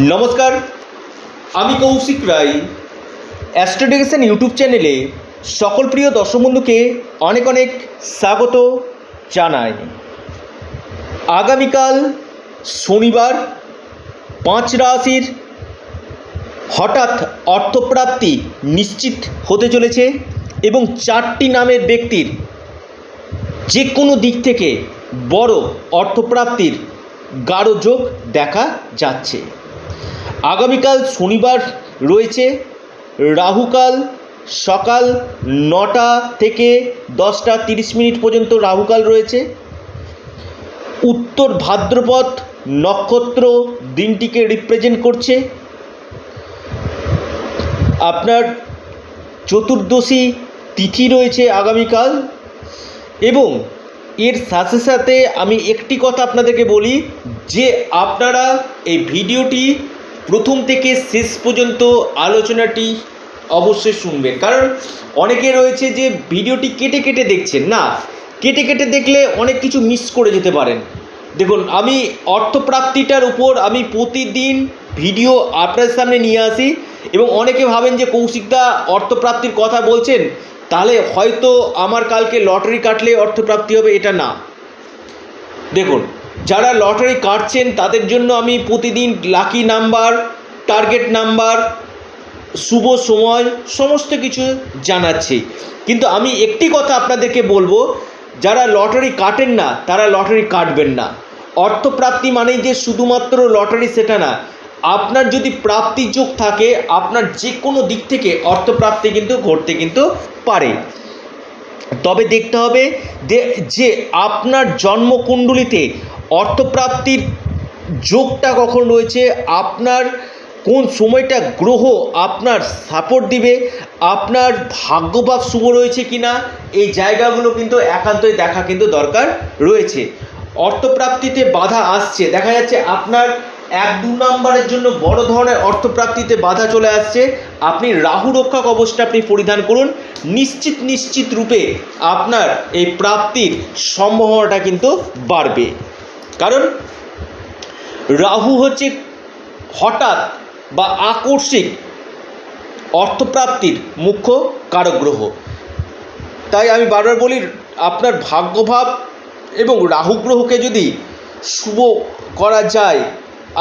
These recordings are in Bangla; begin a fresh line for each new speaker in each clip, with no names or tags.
নমস্কার, আমি কৌশিক রায়। অ্যাস্ট্রোডিকশন ইউটিউব চ্যানেলে সকল প্রিয় দর্শক বন্ধুকে অনেক অনেক স্বাগত জানাই। আগামীকাল শনিবার 5 রাশির হঠাৎ অর্থপ্রাপ্তি নিশ্চিত হতে চলেছে এবং 4টি নামের ব্যক্তির যে কোনো দিক থেকে বড় অর্থপ্রাপ্তির গাঢ় যোগ দেখা যাচ্ছে। আগামীকাল শনিবার রয়েছে রাহুকাল সকাল 9টা থেকে 10টা 30 মিনিট পর্যন্ত রাহুকাল রয়েছে। উত্তর ভাদ্রপদ নক্ষত্র দিনটিকে রিপ্রেজেন্ট করছে। আপনার চতুর্দশী তিথি রয়েছে আগামীকাল এবং এর সাথে সাথে আমি একটি কথা আপনাদেরকে বলি যে আপনারা এই ভিডিওটি প্রথম থেকে শেষ পর্যন্ত আলোচনাটি অবশ্যই শুনবেন, কারণ অনেকে রয়েছে যে ভিডিওটি কেটে কেটে দেখছেন। না, কেটে কেটে দেখলে অনেক কিছু মিস করে যেতে পারেন। দেখুন, আমি অর্থপ্রাপ্তিটার উপর আমি প্রতিদিন ভিডিও আপনার সামনে নিয়ে আসি এবং অনেকে ভাবেন যে কৌশিকদা অর্থপ্রাপ্তির কথা বলছেন, তাহলে হয়তো আমার কালকে লটারি কাটলে অর্থপ্রাপ্তি হবে, এটা না। দেখুন, যারা লটারি কাটছেন তাদের জন্য আমি প্রতিদিন লাকি নাম্বার, টার্গেট নাম্বার, শুভ সময় সমস্ত কিছু জানাচ্ছি। কিন্তু আমি একটি কথা আপনাদেরকে বলবো, যারা লটারি কাটেন না তারা লটারি কাটবেন না। অর্থপ্রাপ্তি মানেই যে শুধুমাত্র লটারি সেটা না। আপনার যদি প্রাপ্তি যোগ থাকে আপনার যে কোনো দিক থেকে অর্থপ্রাপ্তি কিন্তু ঘটতে কিন্তু পারে। তবে দেখতে হবে যে আপনার জন্মকুণ্ডলিতে অর্থপ্রাপ্তির যোগটা কখন রয়েছে, আপনার কোন সময়টা গ্রহ আপনার সাপোর্ট দিবে, আপনার ভাগ্যভাব শুভ রয়েছে কিনা, এই জায়গাগুলো কিন্তু একান্তই দেখা কিন্তু দরকার রয়েছে। অর্থপ্রাপ্তিতে বাধা আসছে, দেখা যাচ্ছে আপনার 1-2 নম্বরের জন্য বড় ধরনের অর্থপ্রাপ্তিতে বাধা চলে আসছে। আপনি রাহু রক্ষা কবচটা আপনি পরিধান করুন, নিশ্চিত রূপে আপনার এই প্রাপ্তির সম্ভাবনাটা কিন্তু বাড়বে। কারণ রাহু হচ্ছে হঠাৎ বা আকস্মিক অর্থপ্রাপ্তির মুখ্য কারক গ্রহ। তাই আমি বারবার বলি, আপনার ভাগ্যভাব এবং রাহু গ্রহকে যদি শুভ করা যায়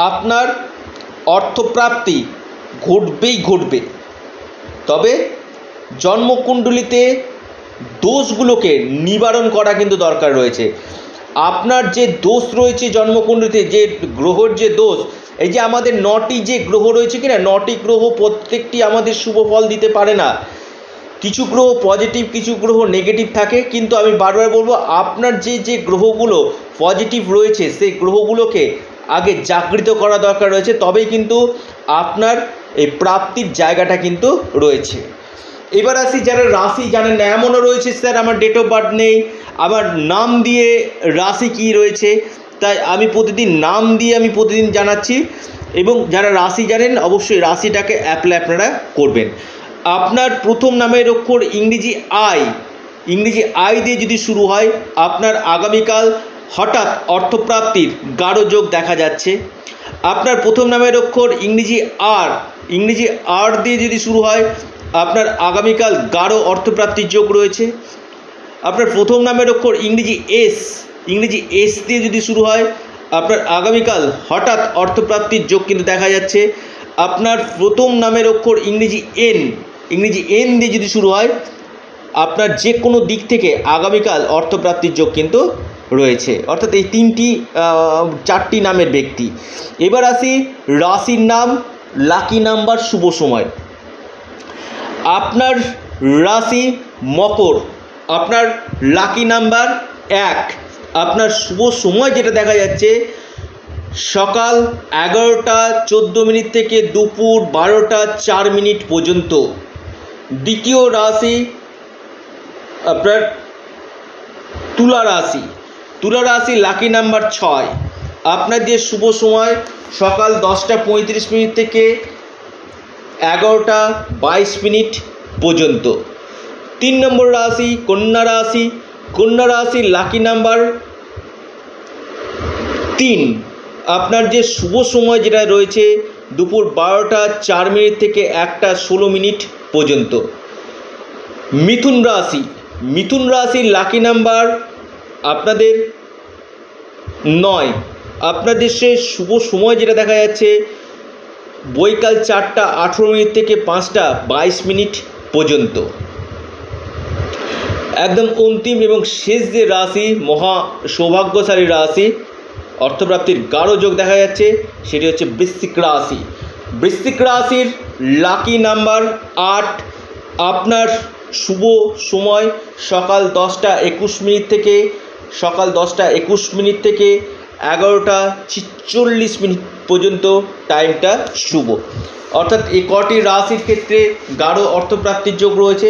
আপনার অর্থপ্রাপ্তি ঘটবে। তবে জন্মকুণ্ডলিতে দোষগুলোকে নিবারণ করা কিন্তু দরকার রয়েছে। আপনার যে দোষ রয়েছে জন্মকুণ্ডলিতে, যে গ্রহর যে দোষ, এই যে আমাদের 9টি যে গ্রহ রয়েছে কিনা, 9টি গ্রহ প্রত্যেকটি আমাদের শুভ ফল দিতে পারে না। কিছু গ্রহ পজিটিভ, কিছু গ্রহ নেগেটিভ থাকে। কিন্তু আমি বারবার বলবো, আপনার যে গ্রহগুলো পজিটিভ রয়েছে সেই গ্রহগুলোকে আগে জাগৃত করা দরকার রয়েছে, তবেই কিন্তু আপনার এই প্রাপ্তির জায়গাটা কিন্তু রয়েছে। এবার আসি যারা রাশি জানেন না, এমনও রয়েছে স্যার আমার ডেট অফ বার্থ নেই, আবার নাম দিয়ে রাশি কি রয়েছে, তাই আমি প্রতিদিন নাম দিয়ে আমি প্রতিদিন জানাচ্ছি। এবং যারা রাশি জানেন অবশ্যই রাশিটাকে অ্যাপ্লাই আপনারা করবেন। আপনার প্রথম নামের অক্ষর ইংরেজি আই দিয়ে যদি শুরু হয়, আপনার আগামীকাল হঠাৎ অর্থপ্রাপ্তির গাঢ় যোগ দেখা যাচ্ছে। আপনার প্রথম নামের অক্ষর ইংরেজি আর দিয়ে যদি শুরু হয়, আপনার আগামীকাল গাঢ় অর্থপ্রাপ্তির যোগ রয়েছে। আপনার প্রথম নামের অক্ষর ইংরেজি এস দিয়ে যদি শুরু হয়, আপনার আগামীকাল হঠাৎ অর্থপ্রাপ্তির যোগ কিন্তু দেখা যাচ্ছে। আপনার প্রথম নামের অক্ষর ইংরেজি এন দিয়ে যদি শুরু হয়, আপনার যে কোনো দিক থেকে আগামীকাল অর্থপ্রাপ্তির যোগ কিন্তু রয়েছে। অর্থাৎ এই 4টি নামের ব্যক্তি। এবার আসি রাশির নাম, লাকি নাম্বার, শুভ সময়। আপনার রাশি মকর, আপনার লাকি নাম্বার 1। আপনার শুভ সময় যেটা দেখা যাচ্ছে সকাল 11টা 14 মিনিট থেকে দুপুর 12টা 4 মিনিট পর্যন্ত। দ্বিতীয় রাশি আপনার তুলা রাশি লাকি নাম্বার 6। আপনার যে শুভ সময় সকাল 10টা 35 মিনিট থেকে 11টা 22 মিনিট পর্যন্ত। 3 নম্বর রাশি কন্যা রাশি লাকি নাম্বার 3। আপনার যে শুভ সময় যেটা রয়েছে দুপুর 12টা 4 মিনিট থেকে 1টা 16 মিনিট পর্যন্ত। মিথুন রাশির লাকি নাম্বার আপনাদের 9। আপনাদের সে শুভ সময় যেটা দেখা যাচ্ছে বৈকাল 4টা 18 মিনিট থেকে 5টা 22 মিনিট পর্যন্ত। একদম অন্তিম এবং শেষ যে রাশি, মহা সৌভাগ্যশালী রাশি, অর্থপ্রাপ্তির গাঢ় যোগ দেখা যাচ্ছে, সেটি হচ্ছে বৃশ্চিক রাশি। বৃশ্চিক রাশির লাকি নাম্বার 8। আপনার শুভ সময় সকাল 10টা 21 মিনিট থেকে 11টা 46 মিনিট পর্যন্ত টাইমটা শুভ। অর্থাৎ এই কটি রাশির ক্ষেত্রে গাঢ় অর্থপ্রাপ্তির যোগ রয়েছে।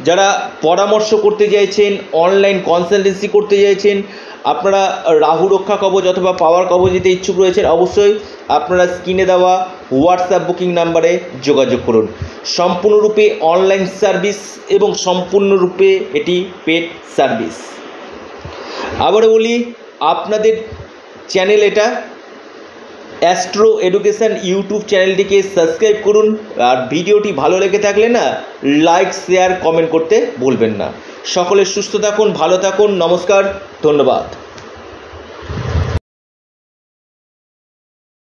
যারা পরামর্শ করতে চাইছেন, অনলাইন কনসালটেন্সি করতে চাইছেন, আপনারা রাহু রক্ষা কবচ অথবা পাওয়ার কবচ দিতে ইচ্ছুক রয়েছেন, অবশ্যই আপনারা স্ক্রিনে দেওয়া হোয়াটসঅ্যাপ বুকিং নাম্বারে যোগাযোগ করুন। সম্পূর্ণরূপে অনলাইন সার্ভিস এবং সম্পূর্ণরূপে এটি পেড সার্ভিস। আবারও বলি, আপনাদের চ্যানেল এটা অ্যাস্ট্রো এডুকেশান ইউটিউব চ্যানেলটিকে সাবস্ক্রাইব করুন। আর ভিডিওটি ভালো লেগে থাকলে না লাইক, শেয়ার, কমেন্ট করতে ভুলবেন না। সকলে সুস্থ থাকুন, ভালো থাকুন। নমস্কার, ধন্যবাদ।